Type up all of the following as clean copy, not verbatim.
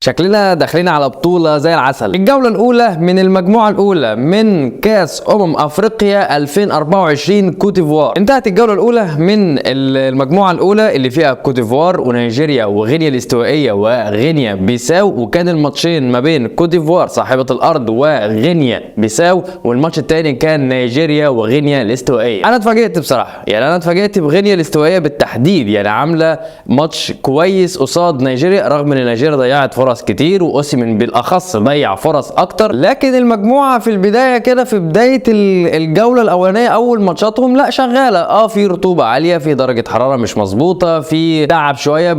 شكلنا داخلين على بطولة زي العسل. الجولة الأولى من المجموعة الأولى من كأس أفريقيا 2024 كوت ديفوار. انتهت الجولة الأولى من المجموعة الأولى اللي فيها كوت ديفوار ونيجيريا وغينيا الاستوائية وغينيا بيساو، وكان الماتشين ما بين كوت ديفوار صاحبة الأرض وغينيا بيساو، والماتش الثاني كان نيجيريا وغينيا الاستوائية. أنا اتفاجئت بصراحة، يعني أنا اتفاجئت بغينيا الاستوائية بالتحديد، يعني عاملة ماتش كويس قصاد نيجيريا رغم ان نيجيريا ضيعت فرص كتير واوسيمين بالاخص ضيع فرص اكتر. لكن المجموعه في البدايه كده في بدايه الجوله الاولانيه اول ماتشاتهم لا شغاله، في رطوبه عاليه، في درجه حراره مش مظبوطه، في تعب شويه.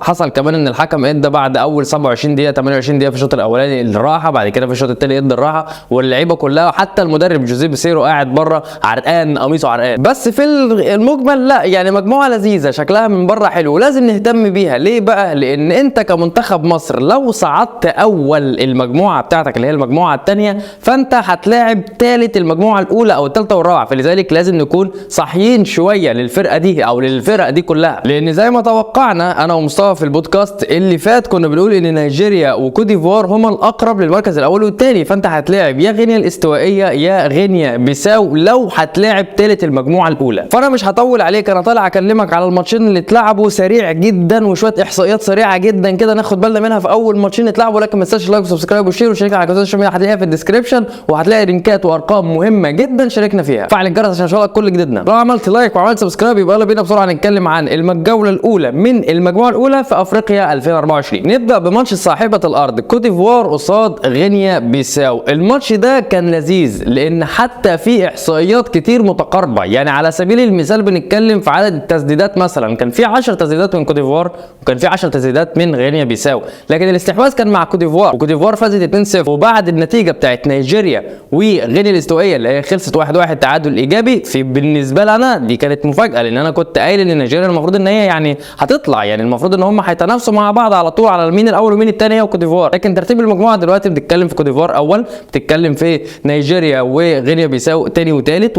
حصل كمان ان الحكم ادى بعد اول 27 دقيقه 28 دقيقه في الشوط الاولاني الراحه، بعد كده في الشوط الثاني ادى الراحه، واللعيبه كلها حتى المدرب جوزيه بيسيرو قاعد بره عرقان، قميصه عرقان. بس في المجمل لا، يعني مجموعه لذيذه شكلها من بره حلو ولازم نهتم بيها. ليه بقى؟ لان انت كمنتخب مصر لو صعدت اول المجموعه بتاعتك اللي هي المجموعه الثانيه، فانت هتلاعب ثالث المجموعه الاولى او الثالثه والرابعه، فلذلك لازم نكون صاحيين شويه للفرقه دي او للفرق دي كلها. لان زي ما توقعنا انا ومصطفى في البودكاست اللي فات كنا بنقول ان نيجيريا وكوت ديفوار هما الاقرب للمركز الاول والثاني، فانت هتلاعب يا غينيا الاستوائيه يا غينيا بيساو لو هتلاعب ثالث المجموعه الاولى. فانا مش هطول عليك، انا طالع اكلمك على الماتشين اللي اتلعبوا سريع جدا وشويه احصائيات سريعه جدا كده ناخد بالنا منها في اول ماتشين اتلعبوا. لكن ما تنساش لايك وسبسكرايب وشير وشارك على قناه السوشيال ميديا، هتلاقيها في الديسكربشن، وهتلاقي لينكات وارقام مهمه جدا شاركنا فيها. فعل الجرس عشان يوصلك كل جديدنا. لو عملت لايك وعملت سبسكرايب يبقى يلا بينا بسرعه نتكلم عن الجوله الاولى من المجموعه الاولى في افريقيا 2024. نبدا بماتش صاحبه الارض كوت ديفوار قصاد غينيا بيساو. الماتش ده كان لذيذ لان حتى في احصائيات كتير متقاربه، يعني على سبيل المثال بنتكلم في عدد التسديدات، مثلا كان في 10 تسديدات من كوت ديفوار وكان في 10 تسديدات من غينيا بيساو، لكن الاستحواذ كان مع كوت ديفوار وكوت ديفوار فازت 2-0. وبعد النتيجه بتاعت نيجيريا وغينيا الاستوائيه اللي هي خلصت 1-1 تعادل ايجابي، في بالنسبه لنا دي كانت مفاجاه، لان انا كنت قايل ان نيجيريا المفروض ان هي يعني هتطلع، يعني المفروض ان هم هيتنافسوا مع بعض على طول على مين الاول ومين الثاني هي وكوت ديفوار. لكن ترتيب المجموعه دلوقتي بتتكلم في كوت ديفوار اول، بتتكلم في نيجيريا وغينيا بيساو ثاني وثالث،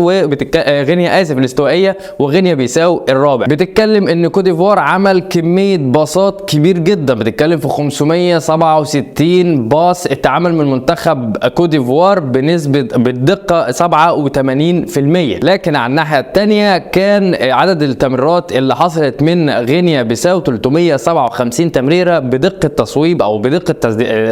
غينيا الاستوائيه وغينيا بيساو الرابع. بتتكلم ان كوت ديفوار عمل كميه باصات كبير جدا، بتتكلم في 567 باص اتعمل من منتخب كوت ديفوار بالدقه 87%. لكن على الناحيه الثانيه كان عدد التمريرات اللي حصلت من غينيا بيساو 357 تمريره بدقه تصويب او بدقه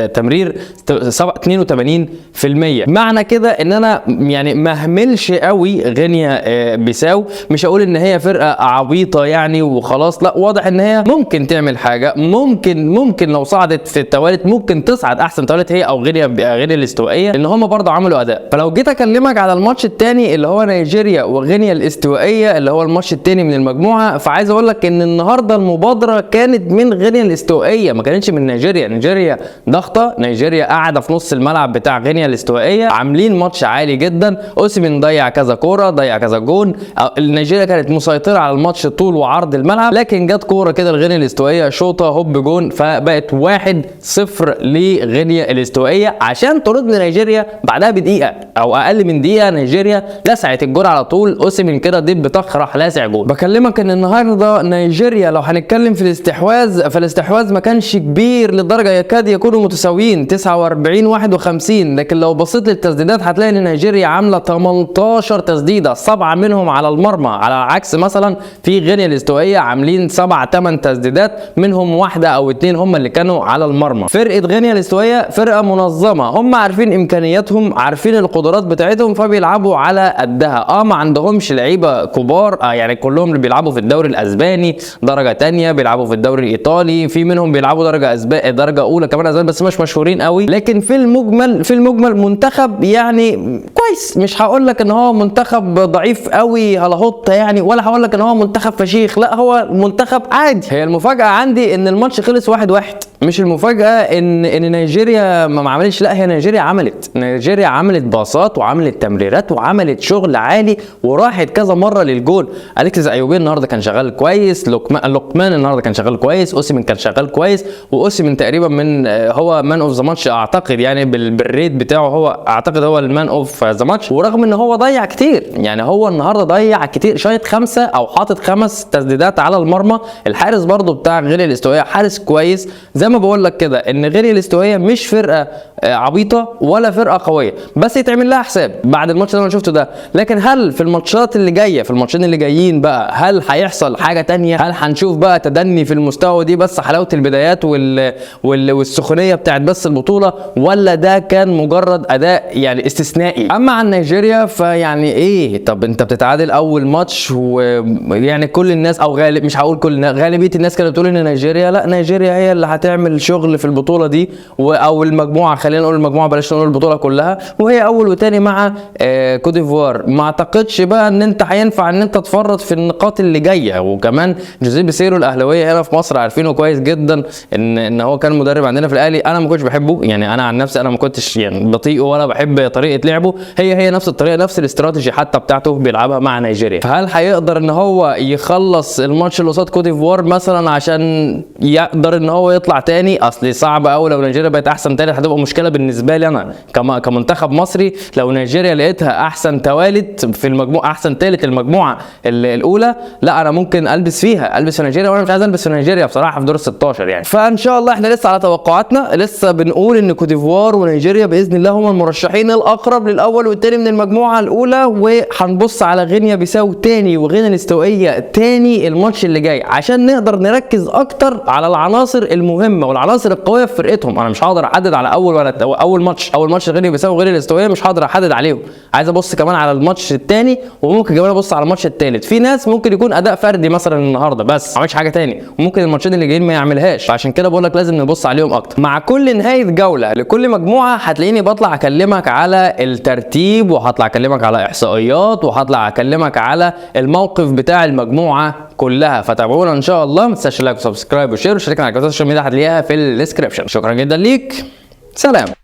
تمرير 82%. معنى كده ان انا يعني ما اهملش قوي غينيا بيساو، مش هقول ان هي فرقه عبيطه يعني وخلاص، لا واضح ان هي ممكن تعمل حاجه، ممكن لو صعدت في التوالت ممكن تصعد احسن توالت هي او غينيا الاستوائيه، لان هم برضه عملوا اداء. فلو جيت اكلمك على الماتش الثاني اللي هو نيجيريا وغينيا الاستوائيه اللي هو الماتش الثاني من المجموعه، فعايز اقول لك ان النهارده المبادره كانت من غينيا الاستوائيه ما كانتش من نيجيريا. نيجيريا ضغطه، نيجيريا قاعده في نص الملعب بتاع غينيا الاستوائيه، عاملين ماتش عالي جدا، اوسيمين ضيع كذا كوره، ضيع كذا جون، نيجيريا كانت مسيطره على الماتش طول وعرض الملعب، لكن جت كوره كده لغينيا الاستوائيه شوطه هوب جون، فبقت 1-0 لغينيا الاستوائيه عشان ترد نيجيريا بعدها بدقيقه او اقل من دقيقه. نيجيريا لسعت الجول على طول، اوسيمين كده دب بطخ راح لاسع جول. بكلمك ان النهارده نيجيريا لو هنتكلم في الاستحواذ فالاستحواذ ما كانش كبير لدرجه يكاد يكونوا متساويين 49-51، لكن لو بصيت للتسديدات هتلاقي ان نيجيريا عامله 18 تسديده، 7 منهم على المرمى، على عكس مثلا في غينيا الاستوائيه عاملين 7-8 تسديدات منهم واحده او 2 هم اللي كانوا على المرمى. فرقه غينيا الاستوائيه فرقه منظمه، هم عارفين امكانياتهم، عارفين القدرات بتاعتهم، فبيلعبوا على قدها. ما عندهمش لعيبه كبار، يعني كلهم اللي بيلعبوا في الدوري الاسباني درجه ثانيه، بيلعبوا في الدوري الايطالي، في منهم بيلعبوا درجه اولى كمان اسباني بس مش مشهورين قوي. لكن في المجمل منتخب يعني كويس، مش هقول لك ان هو منتخب ضعيف قوي هلاهوطه يعني، ولا هقول لك ان هو منتخب فشيخ، لا هو منتخب عادي. هي المفاجاه عندي ان الماتش خلص 1-1، مش المفاجاه ان نيجيريا ما عملتش، لا هي نيجيريا عملت باصات وعملت تمريرات وعملت شغل عالي وراحت كذا مره للجول. اليكسيس ايوبي النهارده كان شغال كويس، لوكمان النهارده كان شغال كويس، اوسيمين كان شغال كويس، واوسيمين تقريبا من هو مان اوف ذا ماتش اعتقد، يعني بالريت بتاعه هو اعتقد هو المان اوف ذا ذا ماتش، ورغم ان هو ضيع كتير، يعني هو النهارده ضيع كتير، شايط 5 او حاطط 5 تسديدات على المرمى. الحارس برضو بتاع غينيا الاستوائيه حارس كويس. زي ما بقول لك كده ان غينيا الاستوائيه مش فرقه عبيطه ولا فرقه قويه، بس يتعمل لها حساب بعد الماتش اللي انا شفته ده. لكن هل في الماتشات اللي جايه، في الماتشين اللي جايين بقى، هل هيحصل حاجه تانية؟ هل هنشوف بقى تدني في المستوى دي بس حلاوه البدايات والسخونيه بتاعت بس البطوله، ولا ده كان مجرد اداء يعني استثنائي؟ اما عن نيجيريا فيعني ايه، طب انت بتتعادل اول ماتش، ويعني كل الناس او غالب مش هقول كل الناس، غالبيه الناس كانت بتقول ان نيجيريا، لا نيجيريا هي اللي هتعمل شغل في البطوله دي او المجموعه، خلينا نقول المجموعه بلاش نقول البطوله كلها، وهي اول وتاني مع كوت ديفوار. ما اعتقدش بقى ان انت هينفع ان انت تفرط في النقاط اللي جايه. وكمان جوزيه بيسيرو الاهلاويه هنا في مصر عارفينه كويس جدا ان هو كان مدرب عندنا في الاهلي، انا ما كنتش بحبه، يعني انا عن نفسي انا ما كنتش يعني بطيئه ولا بحب طريقه لعبه، هي نفس الطريقه نفس الاستراتيجي حتى بتاعته بيلعبها مع نيجيريا. فهل هيقدر ان هو يخلص الماتش اللي قصاد كوت ديفوار مثلا عشان يقدر ان هو يطلع تاني؟ اصل صعب قوي لو نيجيريا بقت احسن تالت، هتبقى مشكله بالنسبه لي انا كمنتخب مصري. لو نيجيريا لقيتها احسن توالت في المجموعه، احسن تالت المجموعه الاولى، لا انا ممكن البس في نيجيريا، وانا مش عايز البس في نيجيريا بصراحه في دور ال 16 يعني. فان شاء الله احنا لسه على توقعاتنا، لسه بنقول ان كوت ديفوار ونيجيريا باذن الله هم المرشحين الاقرب للاول والثاني من المجموعه الاولى، وهنبص على غينيا بيساو تاني وغينيا الاستوائيه تاني الماتش اللي جاي عشان نقدر نركز اكتر على العناصر المهمه والعناصر القويه في فرقتهم. انا مش هقدر احدد على اول ماتش غينيا بيساو وغينيا الاستوائيه، مش هقدر احدد عليهم، عايز ابص كمان على الماتش الثاني، وممكن كمان ابص على الماتش الثالث. في ناس ممكن يكون اداء فردي مثلا النهارده بس ما عملش حاجه تاني، وممكن الماتشين اللي جايين ما يعملهاش، فعشان كده بقول لك لازم نبص عليهم اكتر. مع كل نهايه جوله لكل مجموعه هتلاقيني بطلع اكلمك على الترتيب، وهطلع اكلمك على احصائيات، وهطلع اكلمك على الموقف بتاع المجموعه كلها. فتابعونا ان شاء الله، ما تنساش لايك وسبسكرايب وشير، وشاركنا على السوشيال ميديا هتلاقيها في الديسكربشن. شكرا جدا ليك، سلام.